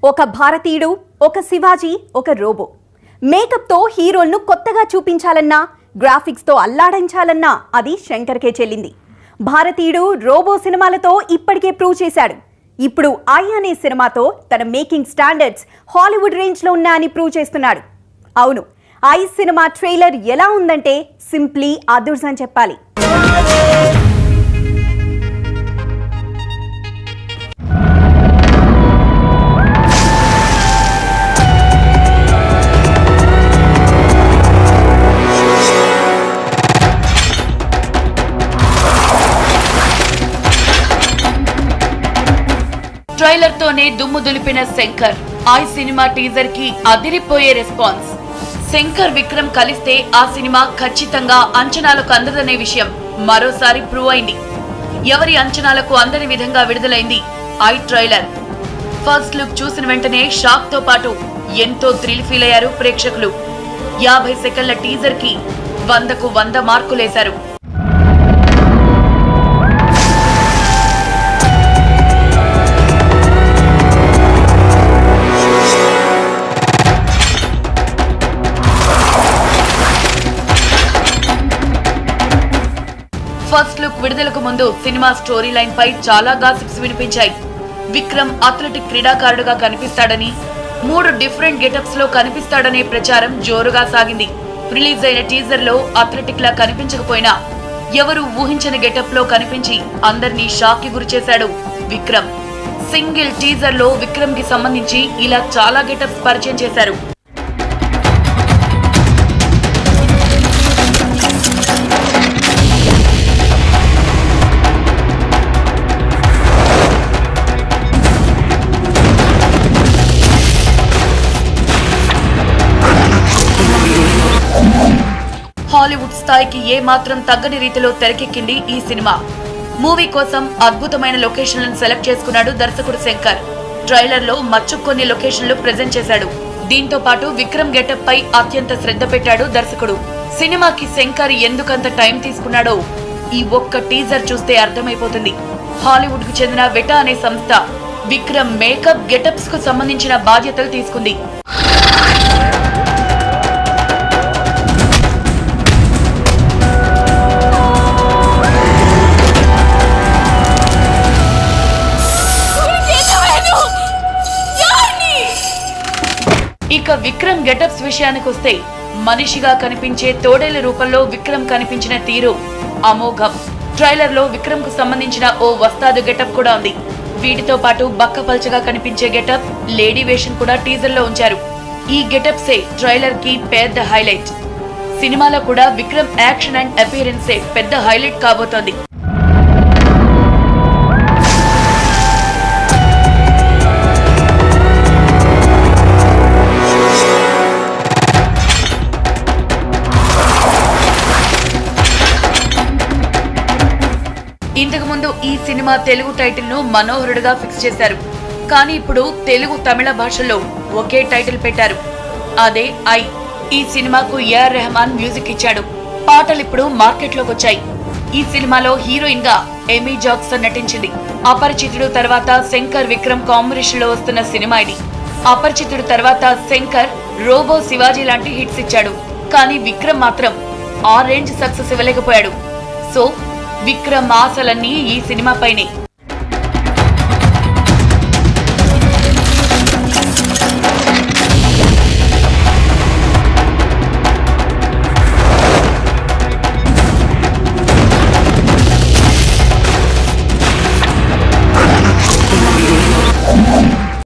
ఒక భారతీయుడు, ఒక శివాజీ, ఒక రోబో. మేకప్తో హీరోలను కొత్తగా చూపించాలన్నా, గ్రాఫిక్స్తో అల్లాడించాలన్నా అది శంకర్కే చెల్లింది. భారతీయుడు, రోబో సినిమాలతో ఇప్పటికే ప్రూవ్ చేశాడు. ఇప్పుడు ఐ అనే సినిమాతో తన మేకింగ్ స్టాండర్డ్స్ హాలీవుడ్ రేంజ్లో ఉన్నాయని ప్రూవ్ చేస్తున్నాడు. అవును, ఐ సినిమా ట్రైలర్ ఎలా ఉందంటే సింప్లీ అదుర్స్ అని చెప్పాలి. ట్రైలర్ తోనే దుమ్ము దులిపిన శంకర్ ఐ సినిమా టీజర్ కి అదిరిపోయే రెస్పాన్స్. శంకర్ విక్రమ్ కలిస్తే ఆ సినిమా ఖచ్చితంగా అంచనాలకు అందదనే విషయం మరోసారి ప్రూవ్ అయింది. ఎవరి అంచనాలకు అందని విధంగా విడుదలైంది ఐ ట్రైలర్. ఫస్ట్ లుక్ చూసిన వెంటనే షాక్ తో పాటు ఎంతో థ్రిల్ ఫీల్ అయ్యారు ప్రేక్షకులు. 50 సెకండ్ల టీజర్ కి 100కు 100 మార్కులేశారు. ఫస్ట్ లుక్ విడుదలకు ముందు సినిమా స్టోరీ లైన్ పై చాలా గాసిప్స్ వినిపించాయి. విక్రమ్ అథ్లెటిక్ క్రీడాకారుడుగా కనిపిస్తాడని, 3 డిఫరెంట్ గెటప్స్ లో కనిపిస్తాడనే ప్రచారం జోరుగా సాగింది. రిలీజ్ అయిన టీజర్ లో అథ్లెటిక్ లా కనిపించకపోయినా ఎవరు ఊహించని గెటప్ లో కనిపించి అందరినీ షాక్ కి గురిచేశాడు విక్రమ్. సింగిల్ టీజర్ లో విక్రమ్ కి సంబంధించి ఇలా చాలా గెటప్స్ పరిచయం చేశారు. హాలీవుడ్ స్థాయికి ఏ మాత్రం తగ్గని రీతిలో తెరకెక్కింది ఈ సినిమా. మూవీ కోసం అద్భుతమైన లొకేషన్లను సెలెక్ట్ చేసుకున్నాడు దర్శకుడు శంకర్. ట్రైలర్ లో కొన్ని లొకేషన్లు ప్రెజెంట్ చేశాడు. దీంతో పాటు విక్రమ్ గెటప్ పై అత్యంత శ్రద్ధ పెట్టాడు దర్శకుడు. సినిమాకి శంకర్ ఎందుకంత టైం తీసుకున్నాడో ఈ ఒక్క టీజర్ చూస్తే అర్థమైపోతుంది. హాలీవుడ్ కు చెందిన వెటా అనే సంస్థ విక్రమ్ మేకప్ గెటప్స్ కు సంబంధించిన బాధ్యతలు తీసుకుంది. ఇక విక్రమ్ గెటప్స్ విషయానికి వస్తే మనిషిగా కనిపించే తోడేళ్ల రూపంలో విక్రమ్ కనిపించిన తీరు అమోఘం. ట్రైలర్ లో విక్రమ్ కు సంబంధించిన ఓ వస్తాదు గెటప్ కూడా ఉంది. వీటితో పాటు బక్కపల్చగా కనిపించే గెటప్, లేడీ వేషన్ కూడా టీజర్ లో ఉంచారు. ఈ గెటప్సే ట్రైలర్ కి పెద్ద హైలైట్. సినిమాలో కూడా విక్రమ్ యాక్షన్ అండ్ అపియరెన్సే పెద్ద హైలైట్ కాబోతోంది. ఇంతకు ముందు ఈ సినిమా తెలుగు టైటిల్ ను మనోహరుడుగా ఫిక్స్ చేశారు. కానీ ఇప్పుడు తెలుగు, తమిళ భాషల్లో ఒకే టైటిల్ పెట్టారు. అదే ఐ. ఈ సినిమాకు ఏఆర్ రెహమాన్ మ్యూజిక్ ఇచ్చాడు. పాటలు ఇప్పుడు మార్కెట్ లోకి వచ్చాయి. ఈ సినిమాలో హీరోయిన్ గా ఎమీ జాక్సన్ నటించింది. అపరిచితుడు తర్వాత శంకర్ విక్రమ్ కాంబినేషన్ లో వస్తున్న సినిమా ఇది. అపరిచితుడు తర్వాత శంకర్ రోబో, శివాజీ లాంటి హిట్స్ ఇచ్చాడు. కానీ విక్రమ్ మాత్రం ఆ రేంజ్ సక్సెస్ ఇవ్వలేకపోయాడు. సో విక్రమ్ ఆశలన్నీ ఈ సినిమా పైనే.